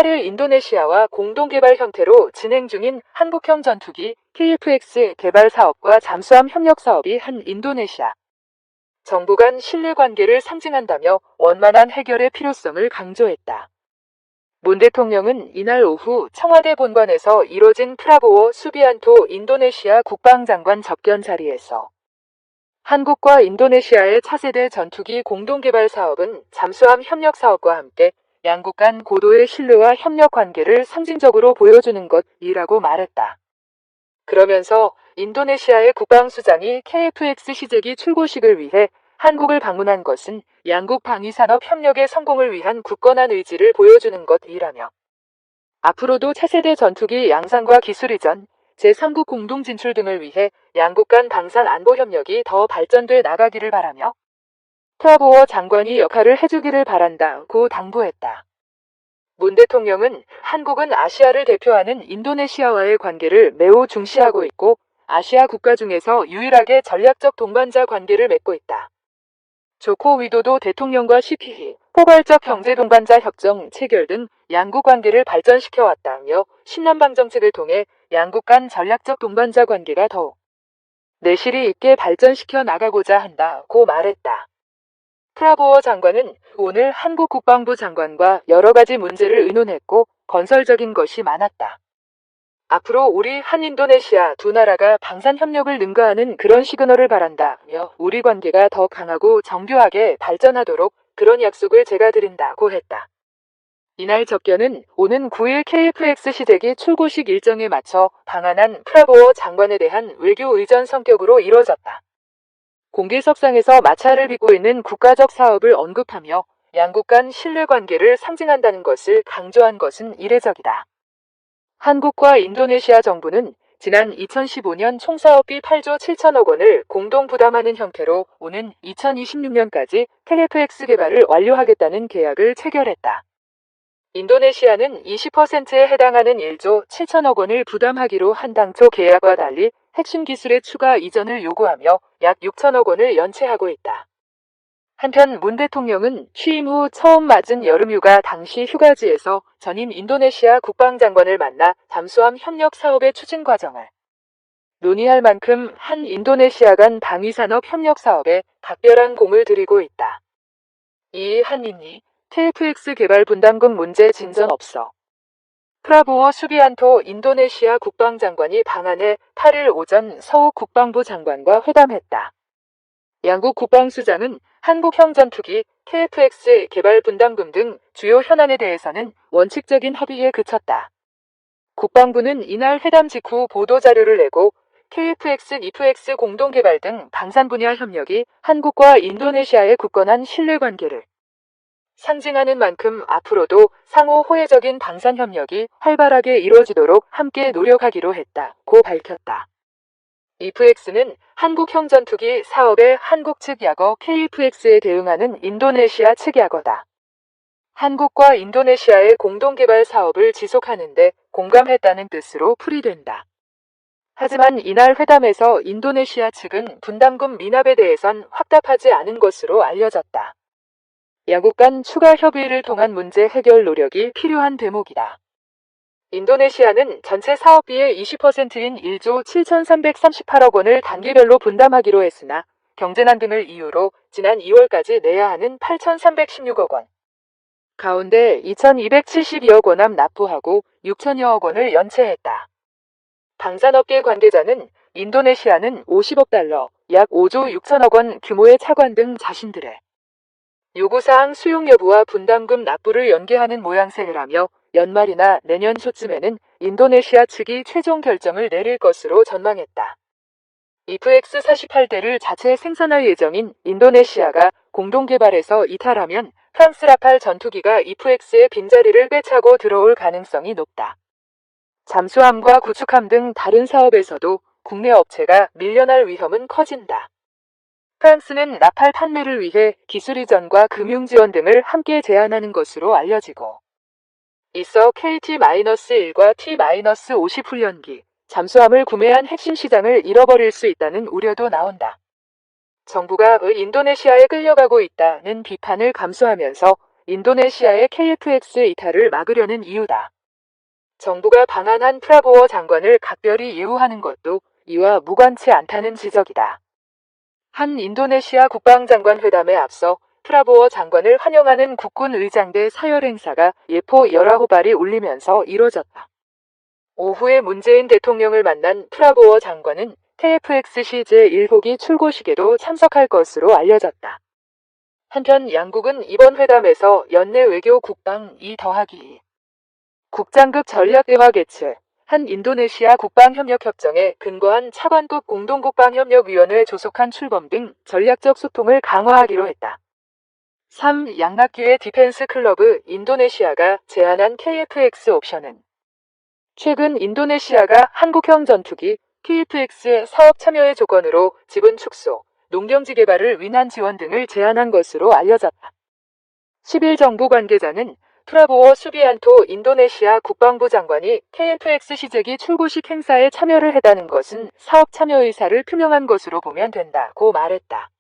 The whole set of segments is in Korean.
8일 인도네시아와 공동개발 형태로 진행 중인 한국형 전투기 KF-X 개발 사업과 잠수함 협력 사업이 한 인도네시아 정부 간 신뢰관계를 상징한다며 원만한 해결의 필요성을 강조했다. 문 대통령은 이날 오후 청와대 본관에서 이뤄진 프라보워 수비안토 인도네시아 국방장관 접견 자리에서 한국과 인도네시아의 차세대 전투기 공동개발 사업은 잠수함 협력 사업과 함께 양국 간 고도의 신뢰와 협력 관계를 상징적으로 보여주는 것이라고 말했다. 그러면서 인도네시아의 국방수장이 KF-X 시제기 출고식을 위해 한국을 방문한 것은 양국 방위산업 협력의 성공을 위한 굳건한 의지를 보여주는 것이라며 앞으로도 차세대 전투기 양산과 기술 이전, 제3국 공동 진출 등을 위해 양국 간 방산 안보 협력이 더 발전돼 나가기를 바라며 프라보워 장관이 역할을 해주기를 바란다고 당부했다. 문 대통령은 한국은 아시아를 대표하는 인도네시아와의 관계를 매우 중시하고 있고 아시아 국가 중에서 유일하게 전략적 동반자 관계를 맺고 있다. 조코 위도도 대통령과 CP히 포괄적 경제 동반자 협정 체결 등 양국 관계를 발전시켜왔다며 신남방 정책을 통해 양국 간 전략적 동반자 관계가 더욱 내실이 있게 발전시켜 나가고자 한다고 말했다. 프라보워 장관은 오늘 한국 국방부 장관과 여러 가지 문제를 의논했고 건설적인 것이 많았다. 앞으로 우리 한인도네시아 두 나라가 방산 협력을 능가하는 그런 시그널을 바란다며 우리 관계가 더 강하고 정교하게 발전하도록 그런 약속을 제가 드린다고 했다. 이날 접견은 오는 9일 KF-X 시제기 출고식 일정에 맞춰 방한한 프라보워 장관에 대한 외교 의전 성격으로 이뤄졌다. 공개석상에서 마찰을 빚고 있는 국가적 사업을 언급하며 양국 간 신뢰관계를 상징한다는 것을 강조한 것은 이례적이다. 한국과 인도네시아 정부는 지난 2015년 총사업비 8조 7천억 원을 공동 부담하는 형태로 오는 2026년까지 KF-X 개발을 완료하겠다는 계약을 체결했다. 인도네시아는 20%에 해당하는 1조 7천억 원을 부담하기로 한 당초 계약과 달리 핵심 기술의 추가 이전을 요구하며 약 6천억 원을 연체하고 있다. 한편 문 대통령은 취임 후 처음 맞은 여름휴가 당시 휴가지에서 전임 인도네시아 국방장관을 만나 잠수함 협력 사업의 추진 과정을 논의할 만큼 한 인도네시아 간 방위산업 협력 사업에 각별한 공을 들이고 있다. 이 한인이 KF-X 개발 분담금 문제 진전 없어. 프라보워 수비안토 인도네시아 국방장관이 방한해 8일 오전 서욱 국방부 장관과 회담했다. 양국 국방수장은 한국형 전투기 KF-X 개발 분담금 등 주요 현안에 대해서는 원칙적인 합의에 그쳤다. 국방부는 이날 회담 직후 보도자료를 내고 KF-X, IF-X 공동개발 등 방산 분야 협력이 한국과 인도네시아의 굳건한 신뢰관계를 상징하는 만큼 앞으로도 상호 호혜적인 방산 협력이 활발하게 이루어지도록 함께 노력하기로 했다고 밝혔다. IF-X는 한국형 전투기 사업의 한국 측 약어 KF-X에 대응하는 인도네시아 측 약어다. 한국과 인도네시아의 공동개발 사업을 지속하는 데 공감했다는 뜻으로 풀이된다. 하지만 이날 회담에서 인도네시아 측은 분담금 미납에 대해선 확답하지 않은 것으로 알려졌다. 양국 간 추가 협의를 통한 문제 해결 노력이 필요한 대목이다. 인도네시아는 전체 사업비의 20%인 1조 7,338억 원을 단계별로 분담하기로 했으나 경제난 등을 이유로 지난 2월까지 내야 하는 8,316억 원 가운데 2,272억 원함 납부하고 6천여억 원을 연체했다. 방산업계 관계자는 인도네시아는 50억 달러, 약 5조 6천억 원 규모의 차관 등 자신들의 요구사항 수용 여부와 분담금 납부를 연계하는 모양새라며 연말이나 내년 초쯤에는 인도네시아 측이 최종 결정을 내릴 것으로 전망했다. IF-X 48대를 자체 생산할 예정인 인도네시아가 공동개발해서 이탈하면 프랑스 라팔 전투기가 IF-X의 빈자리를 꿰차고 들어올 가능성이 높다. 잠수함과 구축함 등 다른 사업에서도 국내 업체가 밀려날 위험은 커진다. 프랑스는 라팔 판매를 위해 기술 이전과 금융 지원 등을 함께 제안하는 것으로 알려지고 있어 KT-1과 T-50 훈련기, 잠수함을 구매한 핵심 시장을 잃어버릴 수 있다는 우려도 나온다. 정부가 인도네시아에 끌려가고 있다는 비판을 감수하면서 인도네시아의 KFX 이탈을 막으려는 이유다. 정부가 방한한 프라보워 장관을 각별히 예우하는 것도 이와 무관치 않다는 지적이다. 한 인도네시아 국방장관 회담에 앞서 프라보워 장관을 환영하는 국군 의장대 사열 행사가 예포 19발이 울리면서 이뤄졌다. 오후에 문재인 대통령을 만난 프라보워 장관은 KFXC 제1호기 출고식에도 참석할 것으로 알려졌다. 한편 양국은 이번 회담에서 연내 외교 국방 2+2 국장급 전략대화 개최, 한 인도네시아 국방협력협정에 근거한 차관급 공동국방협력위원회 조속한 출범 등 전략적 소통을 강화하기로 했다. 3. 양락기회 디펜스 클러브 인도네시아가 제안한 KFX 옵션은 최근 인도네시아가 한국형 전투기 KFX의 사업 참여의 조건으로 지분 축소, 농경지 개발을 위한 지원 등을 제안한 것으로 알려졌다. 10일 정부 관계자는 프라보워 수비안토 인도네시아 국방부 장관이 KFX 시제기 출고식 행사에 참여를 했다는 것은 사업 참여 의사를 표명한 것으로 보면 된다고 말했다.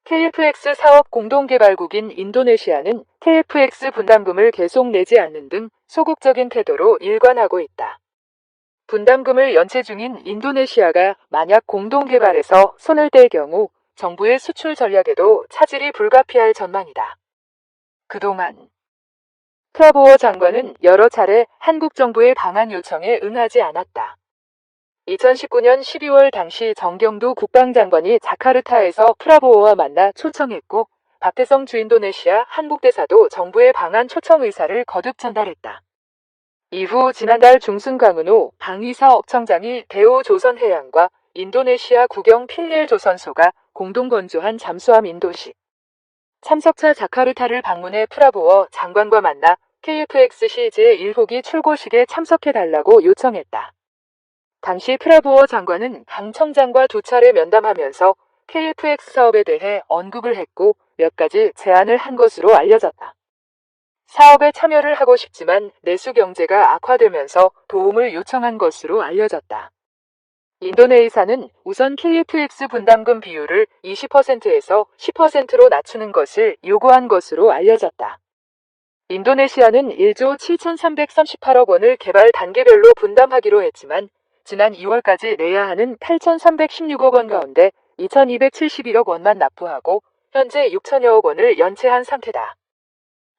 KFX 사업 공동개발국인 인도네시아는 KFX 분담금을 계속 내지 않는 등 소극적인 태도로 일관하고 있다. 분담금을 연체 중인 인도네시아가 만약 공동개발에서 손을 뗄 경우 정부의 수출 전략에도 차질이 불가피할 전망이다. 그동안 프라보워 장관은 여러 차례 한국 정부의 방한 요청에 응하지 않았다. 2019년 12월 당시 정경두 국방장관이 자카르타에서 프라보워와 만나 초청했고 박태성 주인도네시아 한국대사도 정부의 방한 초청 의사를 거듭 전달했다. 이후 지난달 중순 강은호 방위사업청장이 대우 조선해양과 인도네시아 국영 필리엘 조선소가 공동 건조한 잠수함 인도식 참석차 자카르타를 방문해 프라보워 장관과 만나 KFXC 제1호기 출고식에 참석해달라고 요청했다. 당시 프라보워 장관은 강 청장과 2차례 면담하면서 KFX 사업에 대해 언급을 했고 몇 가지 제안을 한 것으로 알려졌다. 사업에 참여를 하고 싶지만 내수 경제가 악화되면서 도움을 요청한 것으로 알려졌다. 인도네시아는 우선 KFX 분담금 비율을 20%에서 10%로 낮추는 것을 요구한 것으로 알려졌다. 인도네시아는 1조 7,338억 원을 개발 단계별로 분담하기로 했지만 지난 2월까지 내야 하는 8,316억 원 가운데 2,271억 원만 납부하고 현재 6천여억 원을 연체한 상태다.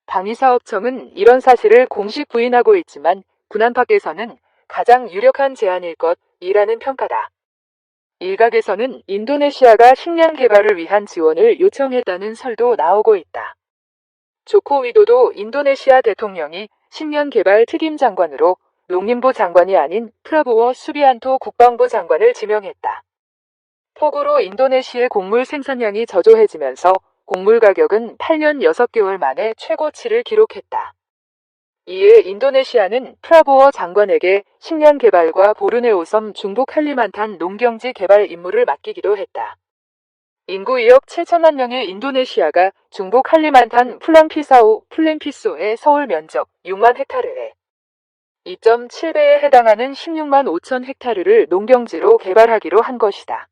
방위사업청은 이런 사실을 공식 부인하고 있지만 군안 밖에서는 가장 유력한 제안일 것이라는 평가다. 일각에서는 인도네시아가 식량 개발을 위한 지원을 요청했다는 설도 나오고 있다. 조코 위도도 인도네시아 대통령이 식량 개발 특임 장관으로 농림부 장관이 아닌 프라보워 수비안토 국방부 장관을 지명했다. 폭우로 인도네시아의 곡물 생산량이 저조해지면서 곡물 가격은 8년 6개월 만에 최고치를 기록했다. 이에 인도네시아는 프라보워 장관에게 식량 개발과 보르네오 섬 중부 칼리만탄 농경지 개발 임무를 맡기기도 했다. 인구 2억 7천만 명의 인도네시아가 중부 칼리만탄 플랭피소의 서울 면적 6만 헥타르에 2.7배에 해당하는 16만 5천 헥타르를 농경지로 개발하기로 한 것이다.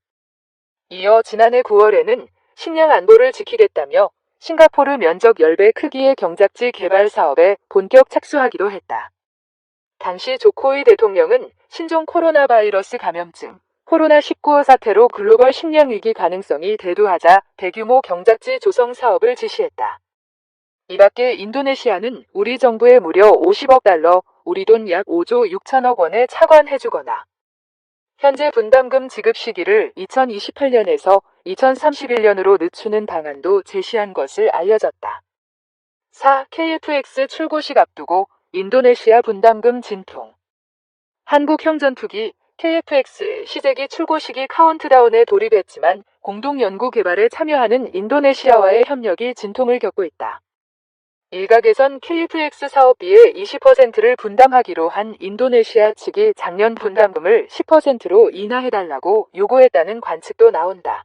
이어 지난해 9월에는 식량 안보를 지키겠다며 싱가포르 면적 10배 크기의 경작지 개발 사업에 본격 착수하기도 했다. 당시 조코이 대통령은 신종 코로나 바이러스 감염증, 코로나19 사태로 글로벌 식량 위기 가능성이 대두하자 대규모 경작지 조성 사업을 지시했다. 이 밖에 인도네시아는 우리 정부에 무려 50억 달러, 우리 돈 약 5조 6천억 원에 차관해주거나 현재 분담금 지급 시기를 2028년에서 2031년으로 늦추는 방안도 제시한 것을 알려졌다. 4. KFX 출고식 앞두고 인도네시아 분담금 진통. 한국형 전투기 KFX 시제기 출고식이 카운트다운에 돌입했지만 공동 연구 개발에 참여하는 인도네시아와의 협력이 진통을 겪고 있다. 일각에선 KFX 사업비의 20%를 분담하기로 한 인도네시아 측이 작년 분담금을 10%로 인하해달라고 요구했다는 관측도 나온다.